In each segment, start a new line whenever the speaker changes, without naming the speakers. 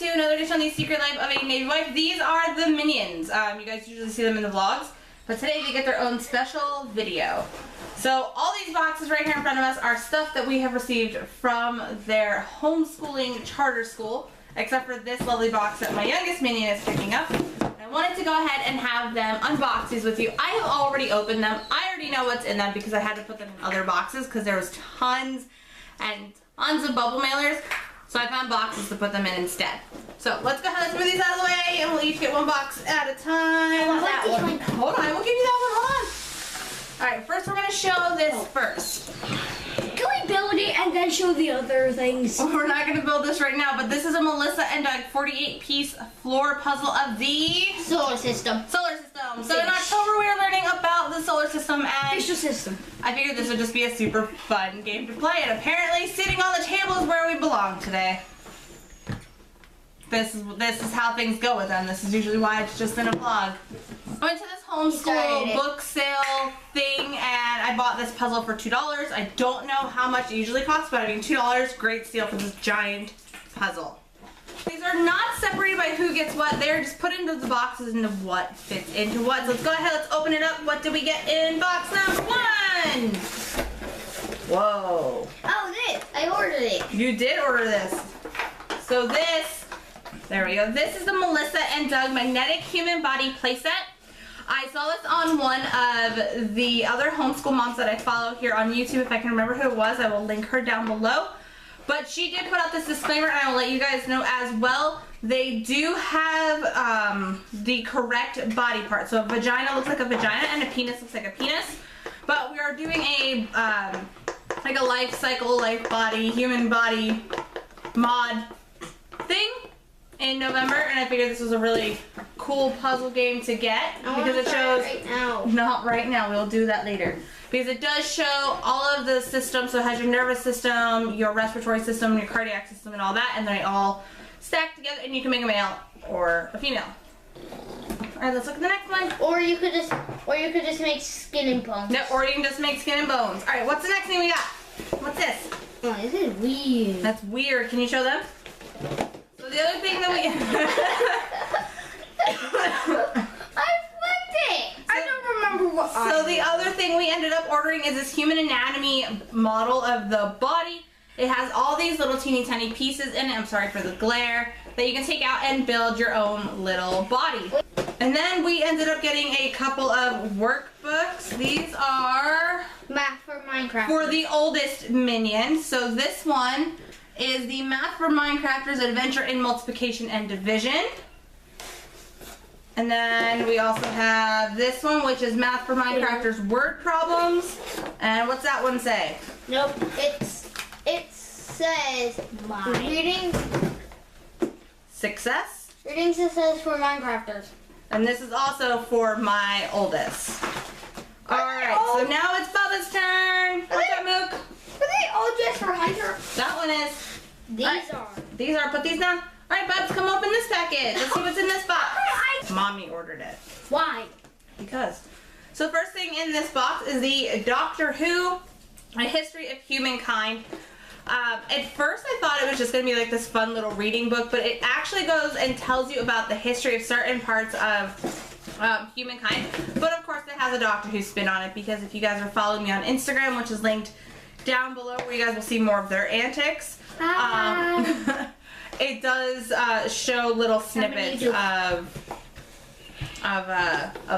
to another edition of the Secret Life of a Navy Wife. These are the Minions. You guys usually see them in the vlogs, but today they get their own special video. So all these boxes right here in front of us are stuff that we have received from their homeschooling charter school, except for this lovely box that my youngest Minion is picking up. I wanted to go ahead and have them unbox these with you. I have already opened them. I already know what's in them because I had to put them in other boxes because there was tons and tons of bubble mailers. So I found boxes to put them in instead. So let's go ahead and move these out of the way and we'll each get one box at a time.
That one.
Hold on, we'll give you that one. Hold on. Alright, first we're going to show this first.
Can we build it and then show the other things?
We're not going to build this right now, but this is a Melissa and Doug 48-piece floor puzzle of the
Solar system.
Solar system. So in October we are learning about the solar system and
Visual system.
I figured this would just be a super fun game to play, and apparently sitting on the table is where we belong today. This is how things go with them. This is usually why it's just in a vlog. I went to this homeschool book sale thing and I bought this puzzle for $2. I don't know how much it usually costs, but I mean $2, great steal for this giant puzzle. These are not separated by who gets what. They're just put into the boxes into what fits into what. So let's go ahead, let's open it up. What did we get in box number 1? Whoa.
Oh, this. I ordered it.
You did order this. So this, there we go. This is the Melissa and Doug Magnetic Human Body playset. I saw this on one of the other homeschool moms that I follow here on YouTube. If I can remember who it was, I will link her down below. But she did put out this disclaimer, and I will let you guys know as well. They do have the correct body part. So a vagina looks like a vagina, and a penis looks like a penis. But we are doing a like a life cycle, life body, human body mod thing in November, and I figured this was a really cool puzzle game to get because it shows.
Right now.
Not right now. We'll do that later. Because it does show all of the systems, so it has your nervous system, your respiratory system, your cardiac system, and all that, and they all stack together, and you can make a male or a female. All right, let's look at the next one.
Or you could just make skin and bones.
No, or you can just make skin and bones. All right, what's the next thing we got? What's this?
Oh, this is weird.
That's weird. Can you show them? So the other thing that we
I flipped it. I don't remember what.
So the other thing we ended up ordering is this human anatomy model of the body. It has all these little teeny tiny pieces in it, I'm sorry for the glare, that you can take out and build your own little body. And then we ended up getting a couple of workbooks. These are
Math for Minecraft.
for the oldest Minion. So this one is the Math for Minecrafters Adventure in Multiplication and Division. And then we also have this one, which is Math for Minecrafters Word Problems. And what's that one say?
Nope. It says reading
Success.
Reading success for Minecrafters.
And this is also for my oldest. Alright, so now it's Bubba's turn. What's up, Mook?
Are they all just for Hunter?
That one is.
These are.
Put these down. Alright, Bubs, come open this package. Let's see what's in this box. Mommy ordered it.
Why?
Because. So the first thing in this box is the Doctor Who, A History of Humankind. At first I thought it was just going to be like this fun little reading book, but it actually goes and tells you about the history of certain parts of humankind. But of course it has a Doctor Who spin on it, because if you guys are following me on Instagram, which is linked down below where you guys will see more of their antics, it does show little snippets of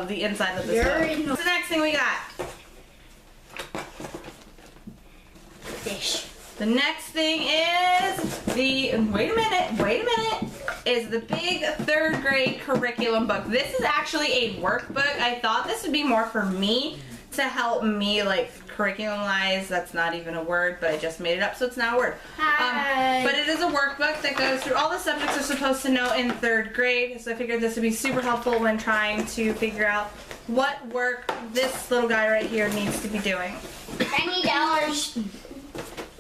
the inside of this book. What's the next thing we got?
Fish.
The next thing is the, wait a minute, is the big 3rd grade curriculum book. This is actually a workbook. I thought this would be more for me, to help me like curriculum-wise. That's not even a word, but I just made it up, so it's not a word. But it is a workbook that goes through all the subjects you're supposed to know in 3rd grade, so I figured this would be super helpful when trying to figure out what work this little guy right here needs to be doing.
$90.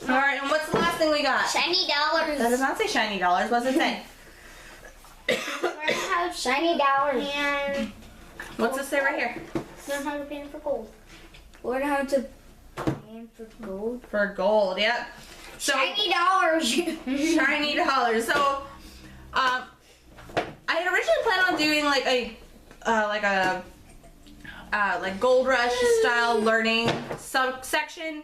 Alright, and what's the last thing we got?
Shiny
That
dollars.
does not say shiny dollars. What does it say?
Learn how to shiny dollars. And
What's this say right here?
learn how to pan for gold. Learn how to pan for gold.
For gold, yep. So,
Shiny dollars.
shiny dollars. So, doing like a like Gold Rush style learning section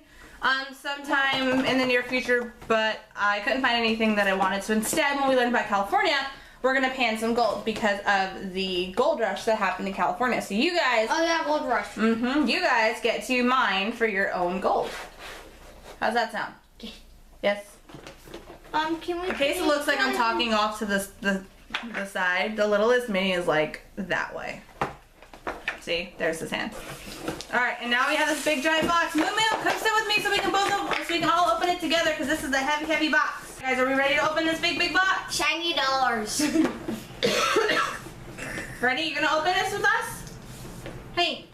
sometime in the near future, but I couldn't find anything that I wanted. So instead, when we learn about California, we're gonna pan some gold because of the gold rush that happened in California. So you guys,
Oh yeah, gold rush.
you guys get to mine for your own gold. How's that sound? Yes.
Can we?
In case it looks like I'm talking off to the side, the littlest mini is like that way. See, there's his hand. All right, and now we have this big giant box. Moo Moo, come sit with me so we can all open it together because this is a heavy box. Guys, are we ready to open this big box?
Shiny dollars.
Ready? You gonna open this with us? Hey,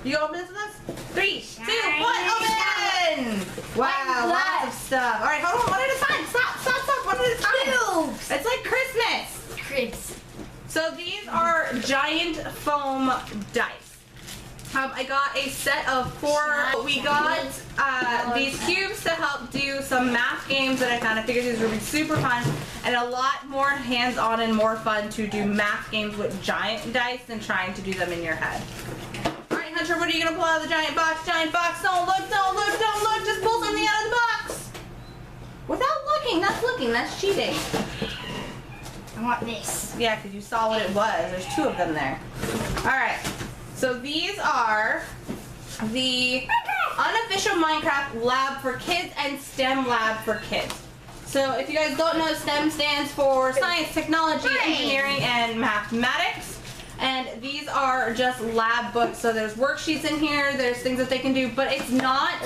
you gonna open this with us? 3, 2, 1, open! Wow, lots of stuff. All right, hold on, one at a time. Stop, one at a time.
Tubes.
It's like Christmas.
Cribs.
So these are giant foam dice. I got a set of 4. We got these cubes to help do some math games that I found. I figured these would be super fun and a lot more hands-on and more fun to do math games with giant dice than trying to do them in your head. All right, Hunter, what are you gonna pull out of the giant box? Giant box, don't look, just pull something out of the box. Without looking, that's cheating.
I want this.
Yeah, because you saw what it was. There's 2 of them there. All right. So these are the unofficial Minecraft lab for kids and STEM lab for kids. So if you guys don't know, STEM stands for science, technology, engineering, and mathematics. And these are just lab books. So there's worksheets in here. There's things that they can do, but it's not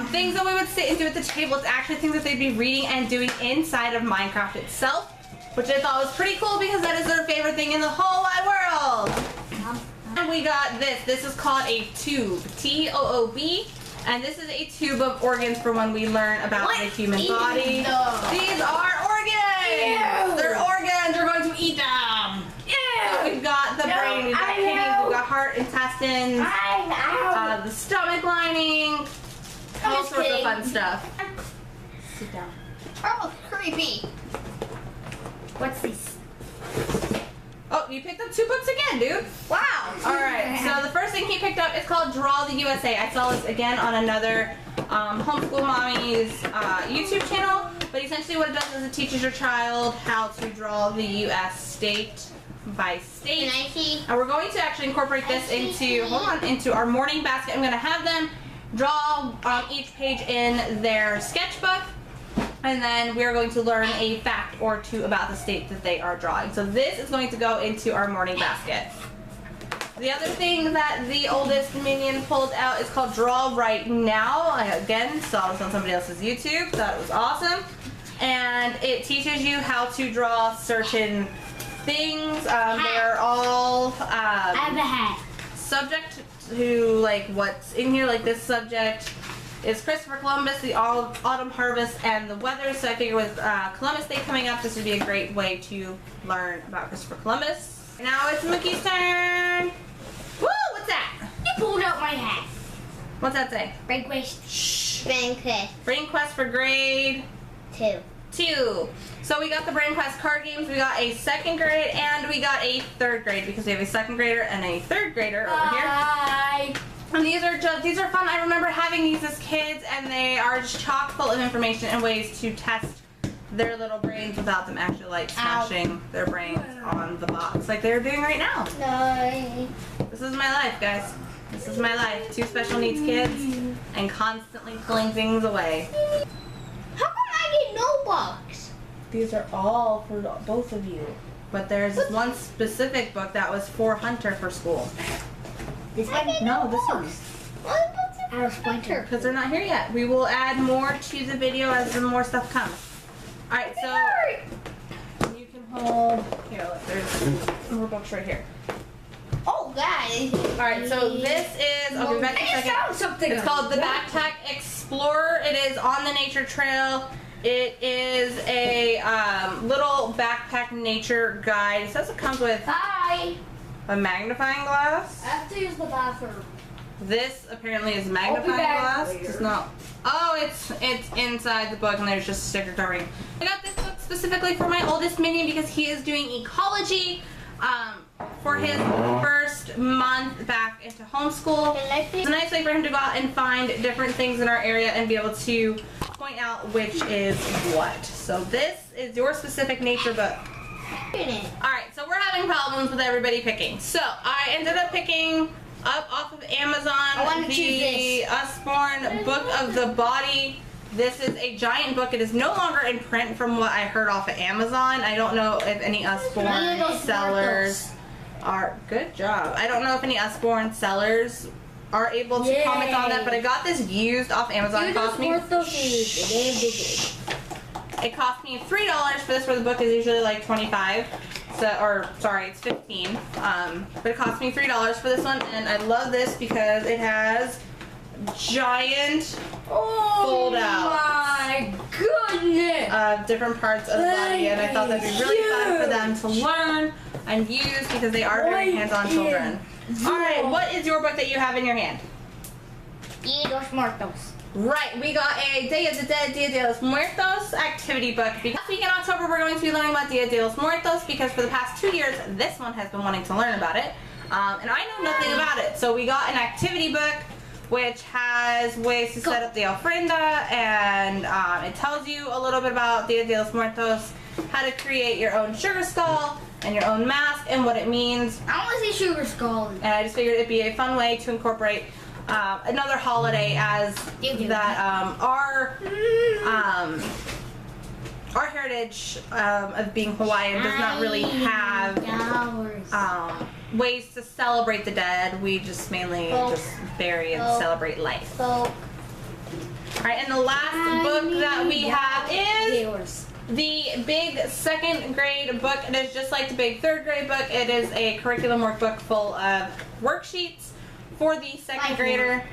things that we would sit and do at the table. It's actually things that they'd be reading and doing inside of Minecraft itself, which I thought was pretty cool because that is their favorite thing in the whole wide world. And we got this. This is called a tube. T-O-O-B. And this is a tube of organs for when we learn about the human body. These are organs!
Ew.
They're organs. We're going to eat them. So we've got the brain, we've got kidneys, we've got heart, intestines, the stomach lining, all sorts of fun stuff. Sit down.
Oh, creepy. What's this?
Oh, you picked up 2 books again, dude.
Wow.
Alright, so the first thing he picked up is called Draw the USA. I saw this again on another Homeschool Mommy's YouTube channel. But essentially what it does is it teaches your child how to draw the US state by state.
Can I see?
And we're going to actually incorporate this into, into our morning basket. I'm going to have them draw each page in their sketchbook. And then we're going to learn a fact or 2 about the state that they are drawing. So this is going to go into our morning basket. The other thing that the oldest minion pulled out is called Draw Right Now. I, again, saw this on somebody else's YouTube. Thought it was awesome. And it teaches you how to draw certain things. They are all
I have a hat.
subject to like what's in here. Like this subject is Christopher Columbus, the autumn harvest, and the weather. So I figure with Columbus Day coming up, this would be a great way to learn about Christopher Columbus. Now it's Mookie's turn. Woo! What's that?
You pulled out my hat.
What's that say?
Brain quest.
Shh.
Brain quest.
Brain Quest for grade
2.
2. So we got the Brain Quest card games. We got a 2nd grade and we got a 3rd grade because we have a 2nd grader and a 3rd grader over here.
Bye.
And these are fun. I remember having these as kids, and they are just chock full of information and ways to test their little brains without them actually like smashing their brains on the box like they're doing right now.
No.
This is my life, guys. This is my life. 2 special needs kids and constantly pulling things away.
How come I get no box?
These are all for both of you, but there's one specific book that was for Hunter for school.
This one?
No, this one.
What about the pointer?
Because they're not here yet. We will add more to the video as the more stuff comes. Alright, so you can hold, here, look, there's more books right here.
Oh, guys.
Alright, so this is, I'll be back in a second.
Something.
It's called the Backpack Explorer. It is on the nature trail. It is a little backpack nature guide. It says it comes with
Bye.
a magnifying glass.
I have to use the bathroom.
This apparently is magnifying glass. It's not. Oh, it's inside the book, and there's just sticker covering. I got this book specifically for my oldest minion because he is doing ecology. for his first month back into homeschool. It's a nice way for him to go out and find different things in our area and be able to point out which is what. So this is your specific nature book. Alright, so we're having problems with everybody picking. So I ended up picking up off of Amazon the Usborne Book of the Body. This is a giant book. It is no longer in print from what I heard off of Amazon. I don't know if any Usborne sellers are, good job. I don't know if any Usborne sellers are able to comment on that, but I got this used off Amazon. It cost me $3 for this, where the book is usually like 25. So, or sorry, it's 15. But it cost me $3 for this one, and I love this because it has giant fold out.
My goodness!
Different parts of the body, and I thought that'd be really fun for them to learn and use because they are very hands-on children. Alright, what is your book that you have in your hand?
Dia de los Muertos.
Right, we got a Day of the Dead, Dia de los Muertos activity book. Last week in October, we're going to be learning about Dia de los Muertos because for the past 2 years, this one has been wanting to learn about it. And I know nothing about it. So we got an activity book which has ways to set up the ofrenda, and it tells you a little bit about Dia de los Muertos, how to create your own sugar skull and your own mask and what it means.
I want to say sugar skull.
And I just figured it'd be a fun way to incorporate another holiday as that our heritage of being Hawaiian does not really have ways to celebrate the dead. We just mainly just bury and celebrate life. Alright, and the last book that we have is the big 2nd grade book. It is just like the big 3rd grade book. It is a curriculum workbook full of worksheets for the 2nd grader.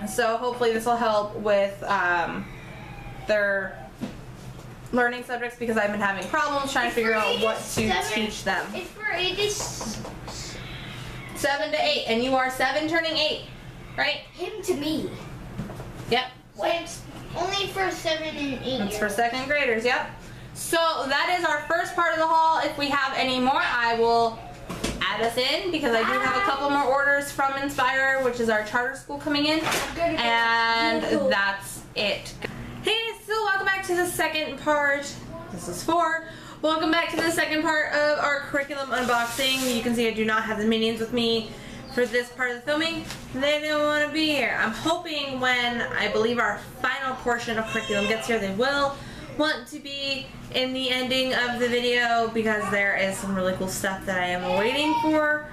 So hopefully this will help with their learning subjects, because I've been having problems trying to figure out what to teach them.
It's for ages
7 to 8, and you are 7 turning 8, right?
him to me.
Yep.
So it's only for 7 and 8.
It's for 2nd graders, yep. So that is our first part of the haul. If we have any more, I will add us in, because I do have a couple more orders from Inspire, which is our charter school, coming in, and that's it. Hey, so welcome back to the second part. This is 4. Welcome back to the second part of our curriculum unboxing. You can see I do not have the minions with me for this part of the filming. They don't want to be here. I'm hoping when I believe our final portion of curriculum gets here, they will want to be in the ending of the video, because there is some really cool stuff that I am waiting for.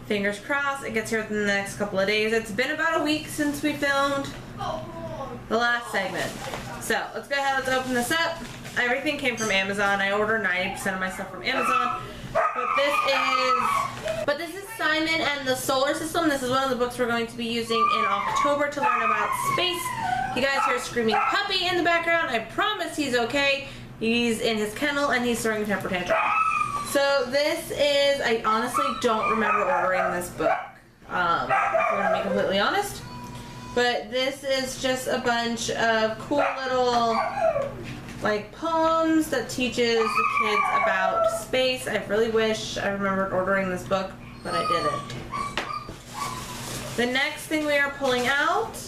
Fingers crossed it gets here within the next couple of days. It's been about a week since we filmed the last segment. So let's go ahead, let's open this up. Everything came from Amazon. I order 90% of my stuff from Amazon. But this is Simon and the Solar System. This is one of the books we're going to be using in October to learn about space. You guys hear a screaming puppy in the background. I promise he's okay. He's in his kennel and he's throwing a temper tantrum. So this is, I honestly don't remember ordering this book, if I'm going to be completely honest. But this is just a bunch of cool little like poems that teaches the kids about space. I really wish I remembered ordering this book, but I didn't. The next thing we are pulling out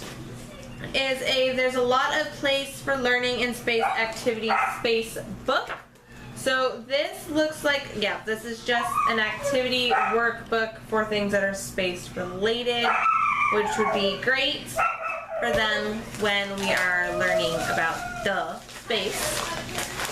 is there's a lot of place for learning in space activity space book. So this looks like, yeah, this is just an activity workbook for things that are space related, which would be great for them when we are learning about the space.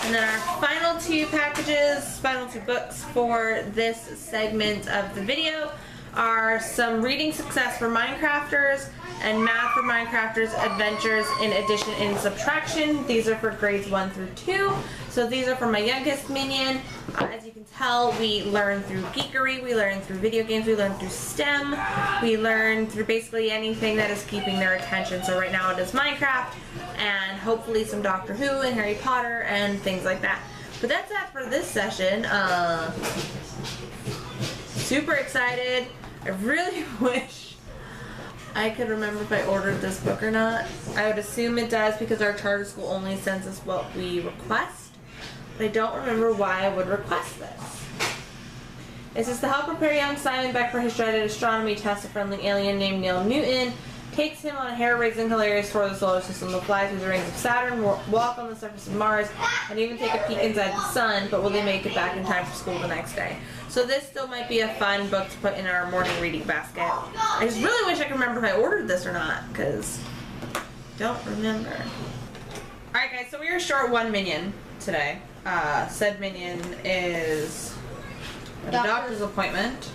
And then our final 2 packages, final 2 books for this segment of the video are some reading success for Minecrafters and math for Minecrafters adventures in addition and subtraction. These are for grades 1 through 2. So these are for my youngest minion. As you can tell, we learn through geekery, we learn through video games, we learn through STEM, we learn through basically anything that is keeping their attention. So right now it is Minecraft and hopefully some Doctor Who and Harry Potter and things like that. But that's that for this session. Super excited. I really wish I could remember if I ordered this book or not. I would assume it does because our charter school only sends us what we request. But I don't remember why I would request this. It says to help prepare young Simon Beck for his dreaded astronomy test, a friendly alien named Neil Newton takes him on a hair-raising hilarious tour of the solar system. They'll fly through the rings of Saturn, walk on the surface of Mars, and even take a peek inside the sun, but will they make it back in time for school the next day? So this still might be a fun book to put in our morning reading basket. I just really wish I could remember if I ordered this or not, because I don't remember. Alright guys, so we are short one minion today. Said minion is a doctor's appointment,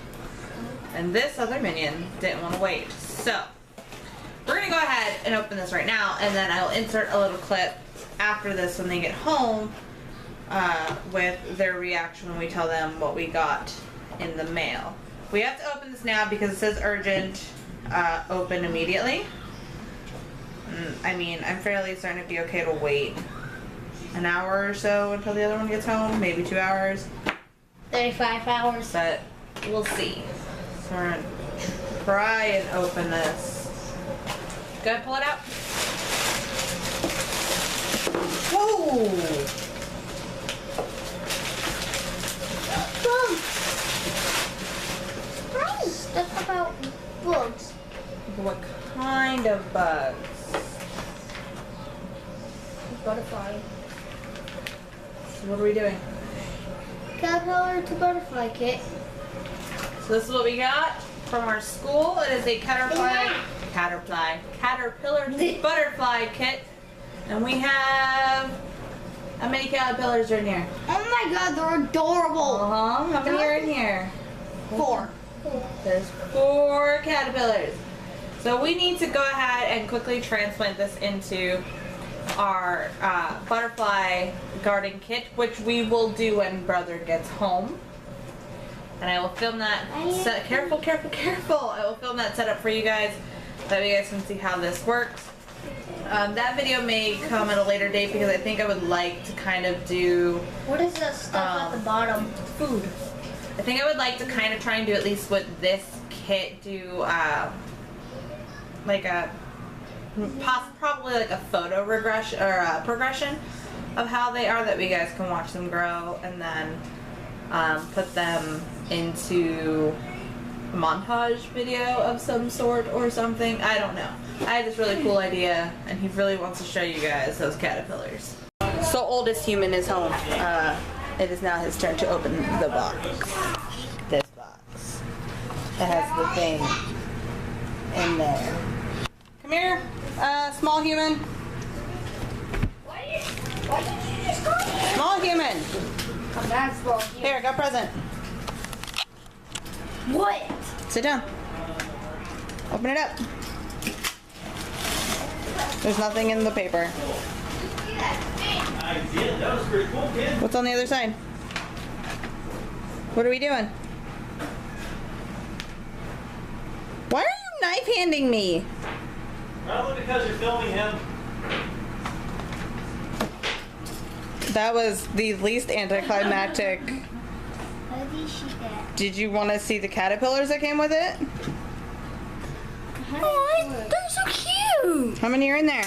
and this other minion didn't want to wait. So we're going to go ahead and open this right now, and then I'll insert a little clip after this when they get home with their reaction when we tell them what we got in the mail. We have to open this now because it says urgent, open immediately. I mean, I'm fairly certain it'd be okay to wait an hour or so until the other one gets home, maybe 2 hours.
35 hours.
But we'll see. So we're going to try and open this. Go ahead, pull it out. Whoa!
Bugs. Stuff about bugs.
What kind of bugs?
Butterfly.
So what are we doing?
Caterpillar to butterfly kit.
So this is what we got from our school. It is a caterpillar to butterfly kit. And we have, how many caterpillars are in here?
Oh my god, they're adorable.
How many are in here?
4.
There's 4 caterpillars. So we need to go ahead and quickly transplant this into our butterfly garden kit, which we will do when brother gets home. And I will film that, careful. I will film that setup for you guys, that you guys can see how this works. That video may come at a later date because I think I would like to kind of do...
What is that stuff at the bottom?
Food. I think I would like to kind of try and do at least with this kit, do like a, probably like a photo regression, or a progression of how they are, that we guys can watch them grow, and then put them into a montage video of some sort or something. I don't know. I had this really cool idea, and he really wants to show you guys those caterpillars. So oldest human is home. It is now his turn to open the box. This box. It has the thing in there. Come here, small human.
What did you just call me?
Small human.
Come back, small human.
Here, got a present.
What?
Sit down. Open it up. There's nothing in the paper.
I did. That was pretty cool, kid.
What's on the other side? What are we doing? Why are you knife handing me?
Probably because you're filming him.
That was the least anticlimactic.
How did she get?
Did you want to see the caterpillars that came with it?
Oh, they're so cute.
How many are in there?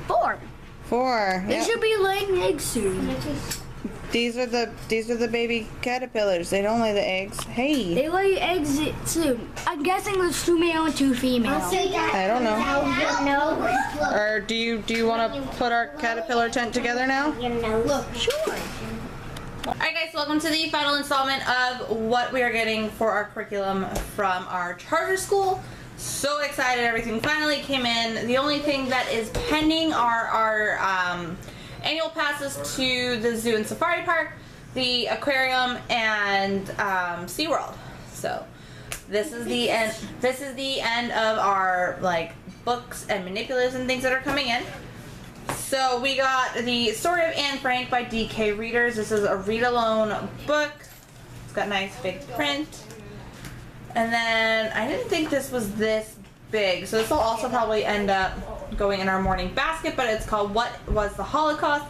4.
4.
They
Yep.
should be laying eggs soon.
These are the baby caterpillars. They don't lay the eggs. Hey.
They lay eggs soon. I'm guessing there's 2 male and 2 female.
I don't know. Or do you want to put our caterpillar tent together now?
Look, sure.
Alright guys, welcome to the final installment of what we are getting for our curriculum from our charter school. So excited, everything finally came in. The only thing that is pending are our annual passes to the zoo and safari park, the aquarium, and SeaWorld. So this is the end. This is the end of our like books and manipulatives and things that are coming in. So we got the Story of Anne Frank by D.K. Readers. This is a read-alone book. It's got nice big print. And then I didn't think this was this big, so this will also probably end up going in our morning basket, but it's called What Was the Holocaust?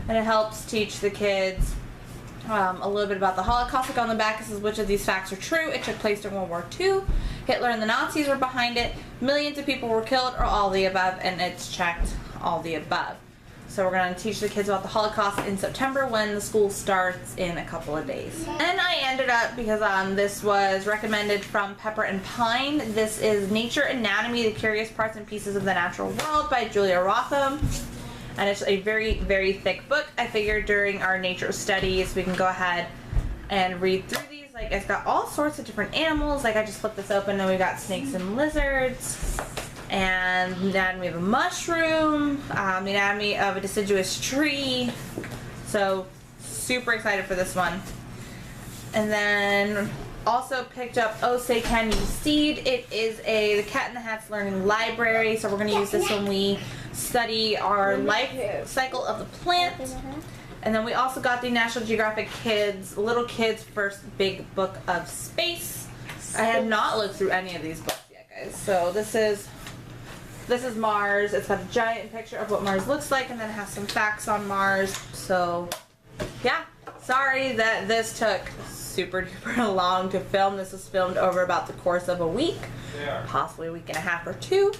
And it helps teach the kids a little bit about the Holocaust. Like on the back, it says which of these facts are true. It took place during World War II. Hitler and the Nazis were behind it. Millions of people were killed, or all the above, and it's checked all the above. So we're going to teach the kids about the Holocaust in September when the school starts in a couple of days. And I ended up, because this was recommended from Pepper and Pine, this is Nature Anatomy, The Curious Parts and Pieces of the Natural World by Julia Rotham. And it's a very, very thick book. I figured during our nature studies we can go ahead and read through these. Like, it's got all sorts of different animals. Like, I just flipped this open and we've got snakes and lizards, and the anatomy of a mushroom, the anatomy of a deciduous tree. So super excited for this one. And then also picked up Oh Say Can You Seed. It is the Cat in the Hat's Learning Library. So we're going to use this when we study our life cycle of the plant. And then we also got the National Geographic Kids, Little Kids First Big Book of Space. I have not looked through any of these books yet, guys. So this is Mars. It's got a giant picture of what Mars looks like, and then it has some facts on Mars. So yeah, sorry that this took super duper long to film. This was filmed over about the course of a week, possibly a week and a half or two.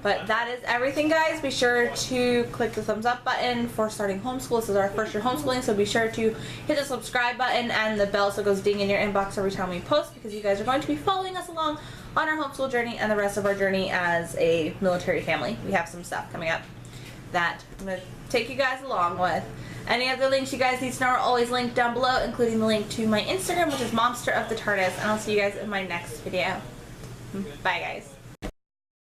But that is everything, guys. Be sure to click the thumbs up button for starting homeschool. This is our first year homeschooling, so be sure to hit the subscribe button and the bell so it goes ding in your inbox every time we post, because you guys are going to be following us along on our homeschool journey and the rest of our journey as a military family. We have some stuff coming up that I'm going to take you guys along with. Any other links you guys need to know are always linked down below, including the link to my Instagram, which is Momster of the TARDIS, and I'll see you guys in my next video. Bye, guys.